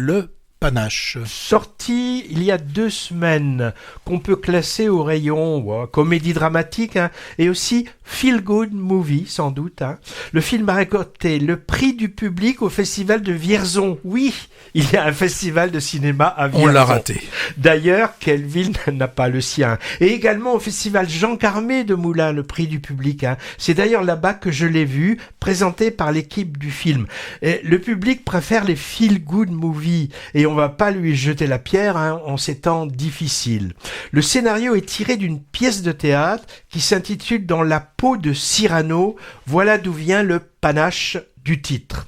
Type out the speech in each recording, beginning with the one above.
Le Panache. Sorti il y a 2 semaines, qu'on peut classer au rayon comédie dramatique et aussi feel-good movie, sans doute. Le film a récolté le prix du public au festival de Vierzon. Oui, il y a un festival de cinéma à Vierzon. On l'a raté. D'ailleurs, quelle ville n'a pas le sien? Et également au festival Jean Carmé de Moulins, le prix du public. C'est d'ailleurs là-bas que je l'ai vu, présenté par l'équipe du film. Et le public préfère les feel-good movies et on va pas lui jeter la pierre en ces temps difficiles. Le scénario est tiré d'une pièce de théâtre qui s'intitule Dans la peau de Cyrano. Voilà d'où vient le panache du titre.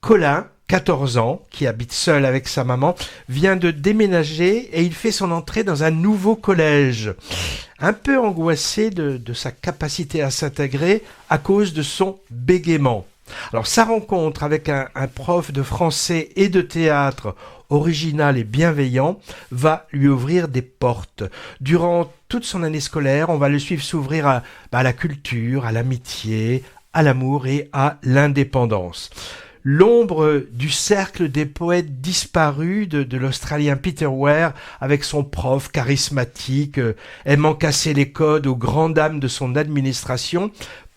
Colin, 14 ans, qui habite seul avec sa maman, vient de déménager et il fait son entrée dans un nouveau collège. Un peu angoissé de sa capacité à s'intégrer à cause de son bégaiement. Alors sa rencontre avec un prof de français et de théâtre original et bienveillant va lui ouvrir des portes. Durant toute son année scolaire, on va le suivre s'ouvrir à la culture, à l'amitié, à l'amour et à l'indépendance. L'ombre du cercle des poètes disparus de l'Australien Peter Ware avec son prof charismatique, aimant casser les codes aux grandes dames de son administration,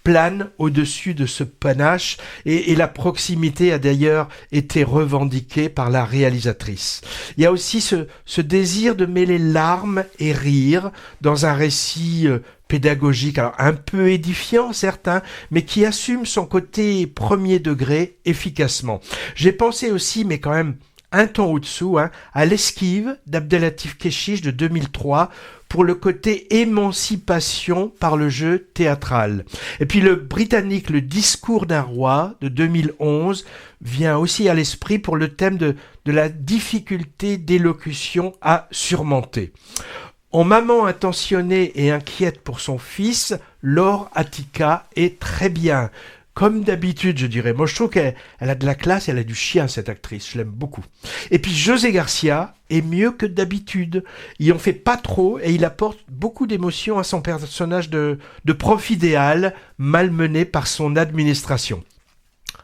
plane au-dessus de ce panache et la proximité a d'ailleurs été revendiquée par la réalisatrice. Il y a aussi ce désir de mêler larmes et rire dans un récit pédagogique, alors un peu édifiant certains, mais qui assume son côté premier degré efficacement. J'ai pensé aussi, mais quand même un ton au-dessous, à l'Esquive d'Abdelatif Kechiche de 2003 pour le côté émancipation par le jeu théâtral. Et puis le britannique Le Discours d'un roi de 2011 vient aussi à l'esprit pour le thème de la difficulté d'élocution à surmonter. En maman intentionnée et inquiète pour son fils, Laure Attica est très bien. Comme d'habitude, je dirais. Moi, je trouve qu'elle a de la classe, elle a du chien, cette actrice. Je l'aime beaucoup. Et puis, José Garcia est mieux que d'habitude. Il en fait pas trop et il apporte beaucoup d'émotion à son personnage de prof idéal, malmené par son administration.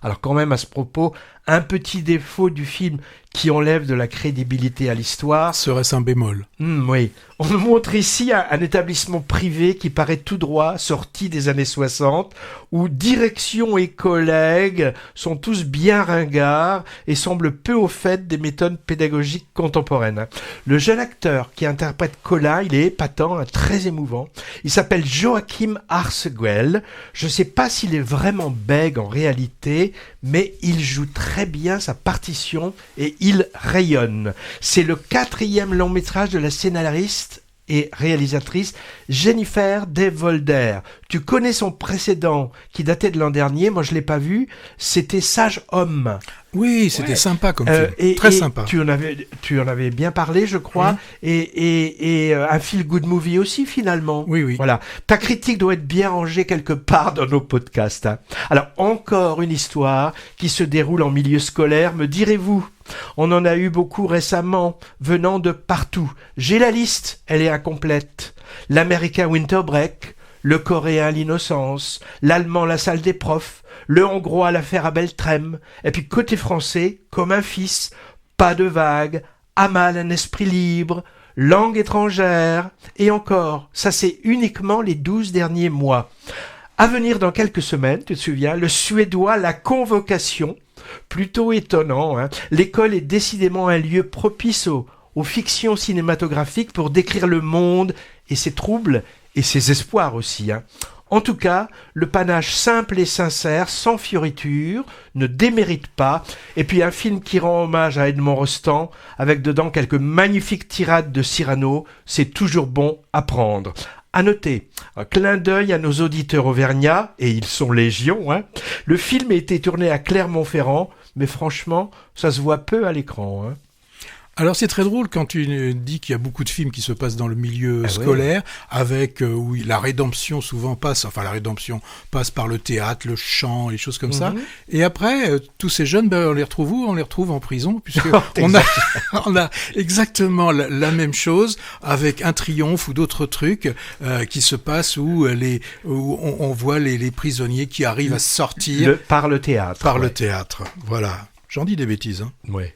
Alors, quand même, à ce propos, un petit défaut du film qui enlève de la crédibilité à l'histoire. Serait-ce un bémol? Oui. On nous montre ici un établissement privé qui paraît tout droit, sorti des années 60, où direction et collègues sont tous bien ringards et semblent peu au fait des méthodes pédagogiques contemporaines. Le jeune acteur qui interprète Colin, il est épatant, très émouvant. Il s'appelle Joachim Arseguel. Je ne sais pas s'il est vraiment bègue en réalité, mais il joue très bien sa partition et il rayonne. C'est le 4e long métrage de la scénariste et réalisatrice Jennifer De Volder. Tu connais son précédent qui datait de l'an dernier, moi je ne l'ai pas vu, c'était Sage Homme. Oui, c'était sympa comme film, très sympa. Tu en avais bien parlé, je crois, et un feel-good movie aussi finalement. Oui. Voilà. Ta critique doit être bien rangée quelque part dans nos podcasts. Alors, encore une histoire qui se déroule en milieu scolaire, me direz-vous? On en a eu beaucoup récemment, venant de partout. J'ai la liste, elle est incomplète. L'américain Winter Break, le coréen L'Innocence, l'allemand La Salle des Profs, le hongrois L'Affaire à Beltrem, et puis côté français, Comme un fils, Pas de vague, Amal un esprit libre, Langue étrangère, et encore, ça c'est uniquement les 12 derniers mois. À venir dans quelques semaines, tu te souviens, le suédois La Convocation, plutôt étonnant, L'école est décidément un lieu propice aux fictions cinématographiques pour décrire le monde et ses troubles et ses espoirs aussi. En tout cas, le panache simple et sincère, sans fioriture, ne démérite pas. Et puis un film qui rend hommage à Edmond Rostand, avec dedans quelques magnifiques tirades de Cyrano, c'est toujours bon à prendre. À noter, un clin d'œil à nos auditeurs auvergnats, et ils sont légion, Le film a été tourné à Clermont-Ferrand, mais franchement, ça se voit peu à l'écran, Alors c'est très drôle quand tu dis qu'il y a beaucoup de films qui se passent dans le milieu scolaire, avec oui, la rédemption passe par le théâtre, le chant, les choses comme ça. Et après, tous ces jeunes, on les retrouve où? On les retrouve en prison, puisque on a exactement la même chose avec un triomphe ou d'autres trucs qui se passent où on voit les prisonniers qui arrivent à sortir par le théâtre. Par le théâtre, voilà. J'en dis des bêtises, Ouais.